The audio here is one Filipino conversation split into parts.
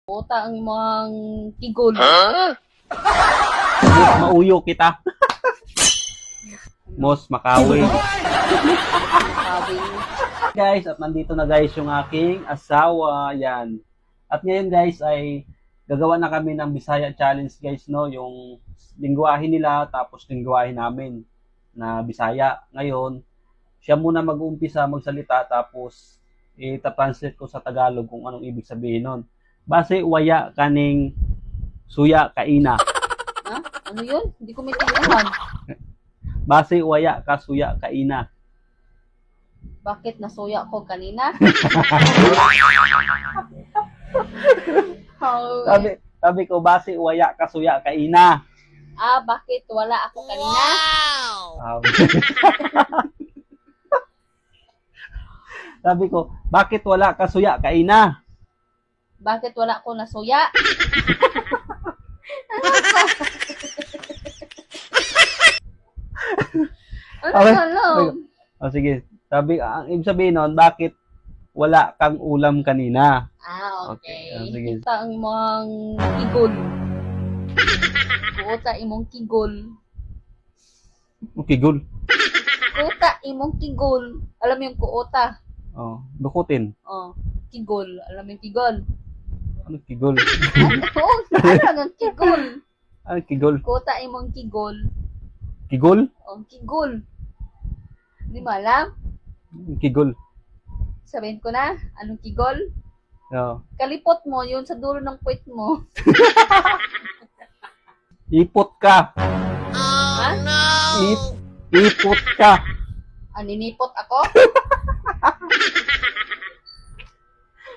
Puta ang mga kigol. Mauyo kita. Mos Makawi. Sabi, Guys, at nandito na guys yung aking asawa. Yan. At ngayon guys ay gagawa na kami ng Bisaya Challenge guys, no? Yung lingwahe nila tapos lingwahe namin na Bisaya. Ngayon, siya muna mag-uumpisa magsalita tapos ita-translate ko sa Tagalog kung anong ibig sabihin nun. Base waya kaning suya kaina. ha? Ano yun? Hindi ko maintindihan. Base waya ka suya kaina. Bakit nasuya ko kanina? How- Sabi ko base waya ka suya kaina. bakit wala ako kanina? Um, Sabi ko, bakit wala ka suya kaina? Bakit wala ko nasuya? Ano Okay. alam? O sige, ang ibig sabihin nun, bakit wala kang ulam kanina? Okay. Sige. Puta ang mga kigol. Puta imong kigol. Kigol. Kuta imong kigol. Alam mo yung kuota? Oh, dukutin. Oh, kigol. Alam mo yung kigol? Ano kigol? Ano ang kigol? Ano kigol? Kuta imong kigol. Kigol? Oh, kigol. Hindi mo alam? Kigol. Sabihin ko na, anong kigol? Oh. Kalipot mo, yun sa dulo ng puwit mo. Ipot ka. Ha? Ipot ka. Ninipot ako?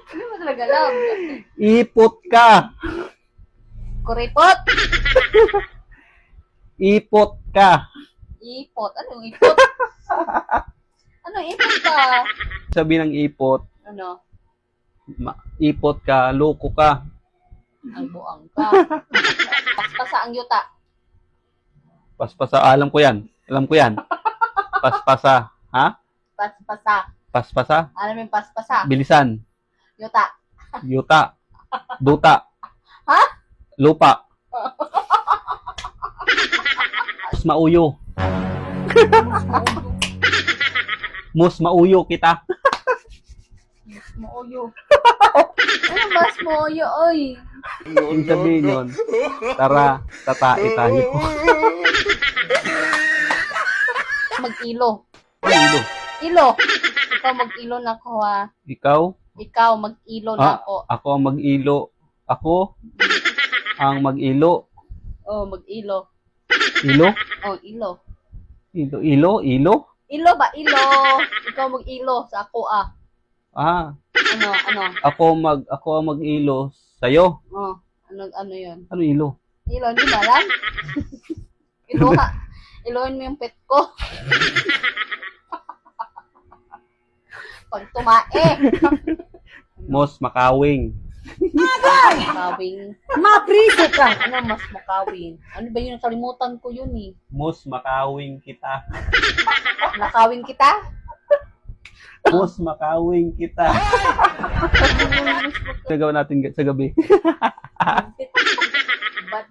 Hindi mo talaga alam. Ipot ka. Kuripot? Ipot ka. Ipot. Anong ipot? Anong ipot ka? Sabi ng ipot, Ano? ipot ka, loko ka. Ang buang ka. Paspasa ang yuta. Paspasa, alam ko yan. Alam ko yan. Paspasa. Ha? Paspasa. Paspasa? Alam mo yung paspasa? Bilisan. Yuta. Yuta. Duta. Ha? Lupa. Mus mauyo. Mus mauyo kita. Mooyo. Ano mas mooyo, oy? Ibig sabihin yun, tara, tatai tayo. Mag-ilo. Ilo. Ilo. Ikaw mag-ilo na ako, ha? Ikaw? Ikaw mag-ilo na ako. Ako ang mag-ilo. Ako ang mag-ilo. Oh, mag-ilo. Ilo? Oh, ilo. Ilo? Ilo? Ilo? Ilo ba? Ilo. Ikaw mag-ilo sa ako, ah. Ah, Ano? ako ang mag-ilo sa'yo. Oh, ano yun? Ano ilo? Ilo, hindi ba alam? Iluha. Iluhin mo yung pet ko. Pag tumae. Mos makawing. Makawing. Mapriso ka! Ano mas makawing? Ano ba yun? Nakalimutan ko yun eh. Mos makawing kita. Nakawing kita? Mos makawing kita. Nagawa natin sa gabi. Bad.